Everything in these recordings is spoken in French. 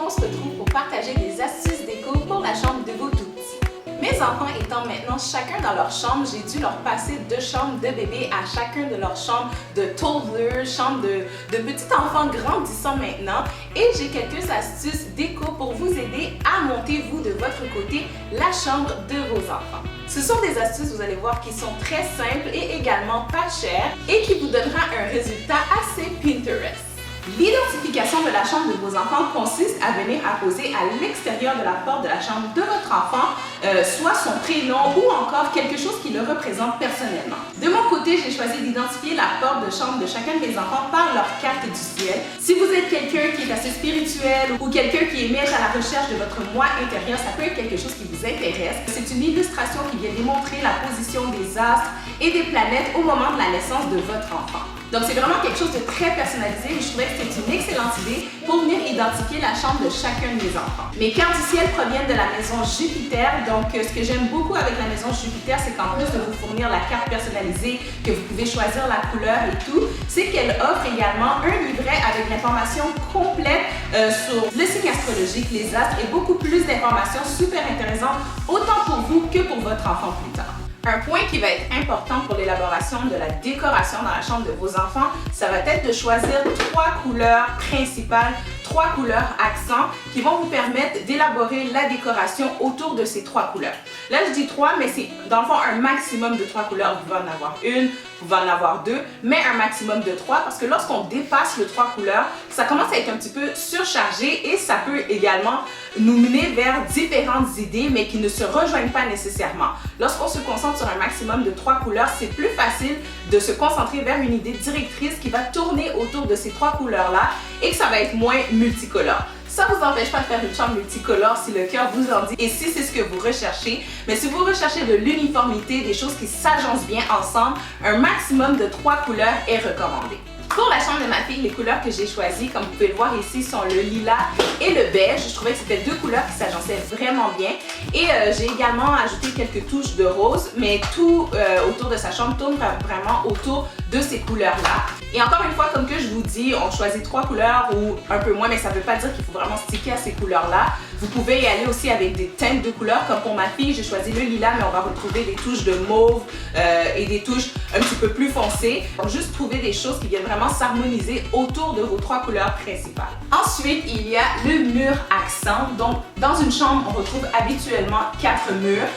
on se retrouve pour partager des astuces déco pour la chambre de vos tout-petits. Mes enfants étant maintenant chacun dans leur chambre, j'ai dû leur passer 2 chambres de bébé à chacun de leurs chambres de toddler, chambre de petits enfants grandissants maintenant. Et j'ai quelques astuces déco pour vous aider à monter, vous, de votre côté, la chambre de vos enfants. Ce sont des astuces, vous allez voir, qui sont très simples et également pas chères et qui vous donnera un résultat assez Pinterest. L'identification de la chambre de vos enfants consiste à venir apposer à l'extérieur de la porte de la chambre de votre enfant soit son prénom ou encore quelque chose qui le représente personnellement. De mon côté, j'ai choisi d'identifier la porte de chambre de chacun de mes enfants par leur carte du ciel. Si vous êtes quelqu'un qui est assez spirituel ou quelqu'un qui émerge à la recherche de votre moi intérieur, ça peut être quelque chose qui vous intéresse. C'est une illustration qui vient démontrer la position des astres et des planètes au moment de la naissance de votre enfant. Donc, c'est vraiment quelque chose de très personnalisé et je trouvais que c'était une excellente idée pour venir identifier la chambre de chacun de mes enfants. Mes cartes du ciel proviennent de la maison Jupiter. Donc, ce que j'aime beaucoup avec la maison Jupiter, c'est qu'en plus de vous fournir la carte personnalisée, que vous pouvez choisir la couleur et tout, c'est qu'elle offre également un livret avec l'information complète sur le signe astrologique, les astres et beaucoup plus d'informations super intéressantes, autant pour vous que pour votre enfant plus tard. Un point qui va être important pour l'élaboration de la décoration dans la chambre de vos enfants, ça va être de choisir 3 couleurs principales, 3 couleurs accents qui vont vous permettre d'élaborer la décoration autour de ces 3 couleurs. Là, je dis 3, mais c'est dans le fond un maximum de 3 couleurs. Vous pouvez en avoir une, vous pouvez en avoir 2, mais un maximum de 3 parce que lorsqu'on dépasse le 3 couleurs, ça commence à être un petit peu surchargé et ça peut également nous mener vers différentes idées, mais qui ne se rejoignent pas nécessairement. Lorsqu'on se concentre sur un maximum de 3 couleurs, c'est plus facile de se concentrer vers une idée directrice qui va tourner autour de ces 3 couleurs-là et que ça va être moins multicolore. Ça ne vous empêche pas de faire une chambre multicolore si le cœur vous en dit et si c'est ce que vous recherchez. Mais si vous recherchez de l'uniformité, des choses qui s'agencent bien ensemble, un maximum de 3 couleurs est recommandé. Pour la chambre de ma fille, les couleurs que j'ai choisies, comme vous pouvez le voir ici, sont le lilas et le beige. Je trouvais que c'était 2 couleurs qui s'agençaient vraiment bien. Et j'ai également ajouté quelques touches de rose, mais tout autour de sa chambre tourne vraiment autour de ces couleurs-là. Et encore une fois, comme que je vous dis, on choisit 3 couleurs ou un peu moins, mais ça ne veut pas dire qu'il faut vraiment sticker à ces couleurs-là. Vous pouvez y aller aussi avec des teintes de couleurs, comme pour ma fille, j'ai choisi le lilas, mais on va retrouver des touches de mauve et des touches un petit peu plus foncées. Donc, juste trouver des choses qui viennent vraiment s'harmoniser autour de vos 3 couleurs principales. Ensuite, il y a le mur accent. Donc, dans une chambre, on retrouve habituellement 4 murs.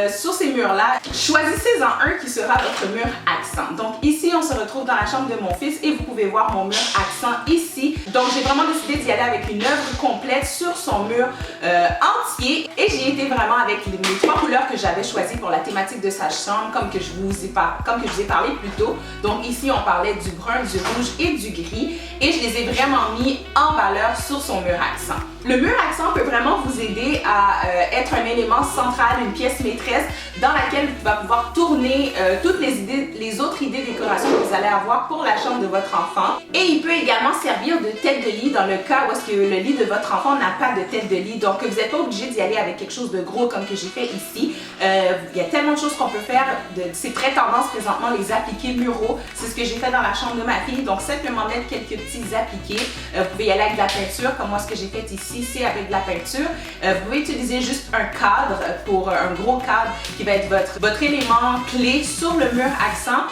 Sur ces murs-là, choisissez-en un qui sera votre mur accent. Donc ici, on se retrouve dans la chambre de mon fils et vous pouvez voir mon mur accent ici. Donc j'ai vraiment décidé d'y aller avec une œuvre complète sur son mur entier et j'ai été vraiment avec mes 3 couleurs que j'avais choisies pour la thématique de sa chambre, comme que je vous ai parlé plus tôt. Donc ici, on parlait du brun, du rouge et du gris et je les ai vraiment mis en valeur sur son mur accent. Le mur accent peut vraiment vous aider à être un élément central, une pièce maîtresse dans laquelle vous allez pouvoir tourner toutes les autres idées de décoration que vous allez avoir pour la chambre de votre enfant. Et il peut également servir de tête de lit dans le cas où est-ce que le lit de votre enfant n'a pas de tête de lit. Donc vous n'êtes pas obligé d'y aller avec quelque chose de gros comme que j'ai fait ici. Il y a tellement de choses qu'on peut faire. C'est très tendance présentement les appliqués muraux. C'est ce que j'ai fait dans la chambre de ma fille. Donc simplement mettre quelques petits appliqués. Vous pouvez y aller avec de la peinture comme moi ce que j'ai fait ici. C'est avec de la peinture. Vous pouvez utiliser juste un cadre pour un gros cadre qui va être votre élément clé sur le mur accent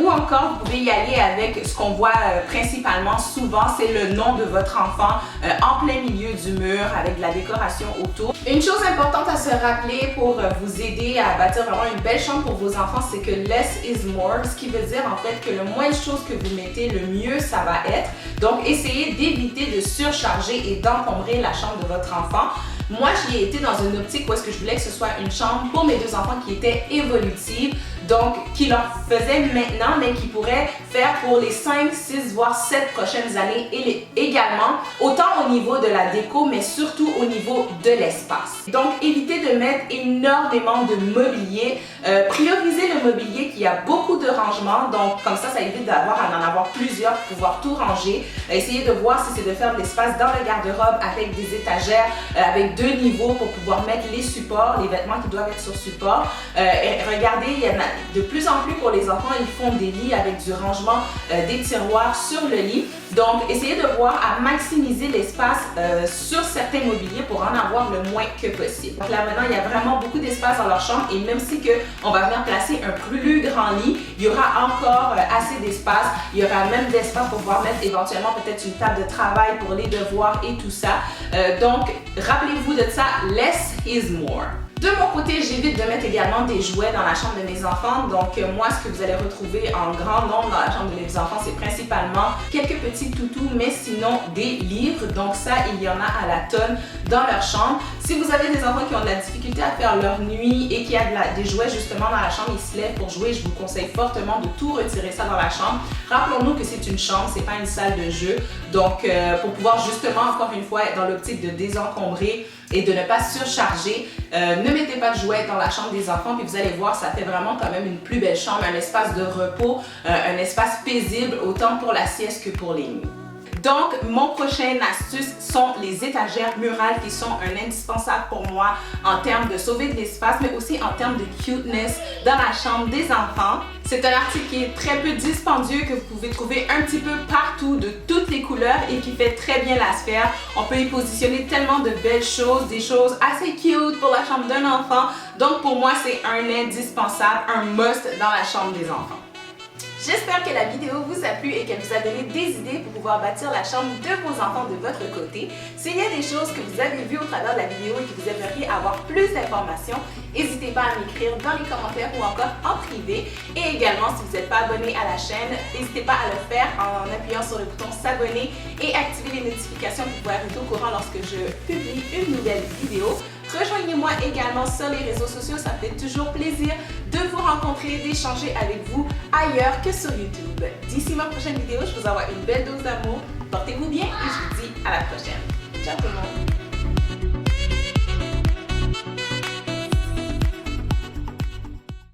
ou encore vous pouvez y aller avec ce qu'on voit principalement souvent, c'est le nom de votre enfant en plein milieu du mur avec de la décoration autour. Une chose importante à se rappeler pour vous aider à bâtir vraiment une belle chambre pour vos enfants, c'est que less is more, ce qui veut dire en fait que le moins de choses que vous mettez, le mieux ça va être. Donc essayez d'éviter de surcharger et d'encombrer la chambre de votre enfant. Moi, j'y ai été dans une optique où est-ce que je voulais que ce soit une chambre pour mes 2 enfants qui était évolutive, donc qui leur faisait maintenant, mais qui pourrait faire pour les 5, 6, voire 7 prochaines années et également, autant au niveau de la déco, mais surtout au niveau de l'espace. Donc, évitez de mettre énormément de mobilier. Priorisez le mobilier qui a beaucoup de rangements, donc comme ça évite d'en avoir plusieurs pour pouvoir tout ranger. Essayez de voir si c'est de faire de l'espace dans le garde-robe avec des étagères, avec 2 niveaux pour pouvoir mettre les supports, les vêtements qui doivent être sur support. Regardez, il y en a années. De plus en plus pour les enfants, ils font des lits avec du rangement des tiroirs sur le lit. Donc, essayez de voir à maximiser l'espace sur certains mobiliers pour en avoir le moins que possible. Donc là maintenant, il y a vraiment beaucoup d'espace dans leur chambre et même si on va venir placer un plus grand lit, il y aura encore assez d'espace. Il y aura même d'espace pour pouvoir mettre éventuellement peut-être une table de travail pour les devoirs et tout ça. Donc, rappelez-vous de ça, less is more. De mon côté, j'évite de mettre également des jouets dans la chambre de mes enfants. Donc, moi, ce que vous allez retrouver en grand nombre dans la chambre de mes enfants, c'est principalement quelques petits toutous, mais sinon des livres. Donc, ça, il y en a à la tonne dans leur chambre. Si vous avez des enfants qui ont de la difficulté à faire leur nuit et qui a des jouets justement dans la chambre, ils se lèvent pour jouer, je vous conseille fortement de tout retirer ça dans la chambre. Rappelons-nous que c'est une chambre, c'est pas une salle de jeu. Donc, pour pouvoir justement, encore une fois, être dans l'optique de désencombrer et de ne pas surcharger, ne mettez pas de jouets dans la chambre des enfants, puis vous allez voir, ça fait vraiment quand même une plus belle chambre, un espace de repos, un espace paisible, autant pour la sieste que pour les nuits. Donc, mon prochain astuce sont les étagères murales qui sont un indispensable pour moi en termes de sauver de l'espace, mais aussi en termes de cuteness dans la chambre des enfants. C'est un article qui est très peu dispendieux, que vous pouvez trouver un petit peu partout, de toutes les couleurs et qui fait très bien l'affaire. On peut y positionner tellement de belles choses, des choses assez cute pour la chambre d'un enfant. Donc, pour moi, c'est un indispensable, un must dans la chambre des enfants. J'espère que la vidéo vous a plu et qu'elle vous a donné des idées pour pouvoir bâtir la chambre de vos enfants de votre côté. S'il y a des choses que vous avez vues au travers de la vidéo et que vous aimeriez avoir plus d'informations, n'hésitez pas à m'écrire dans les commentaires ou encore en privé. Et également, si vous n'êtes pas abonné à la chaîne, n'hésitez pas à le faire en appuyant sur le bouton s'abonner et activer les notifications pour pouvoir être au courant lorsque je publie une nouvelle vidéo. Rejoignez-moi également sur les réseaux sociaux, ça fait toujours plaisir de vous rencontrer, d'échanger avec vous ailleurs que sur YouTube. D'ici ma prochaine vidéo, je vous envoie une belle dose d'amour. Portez-vous bien et je vous dis à la prochaine. Ciao tout le monde!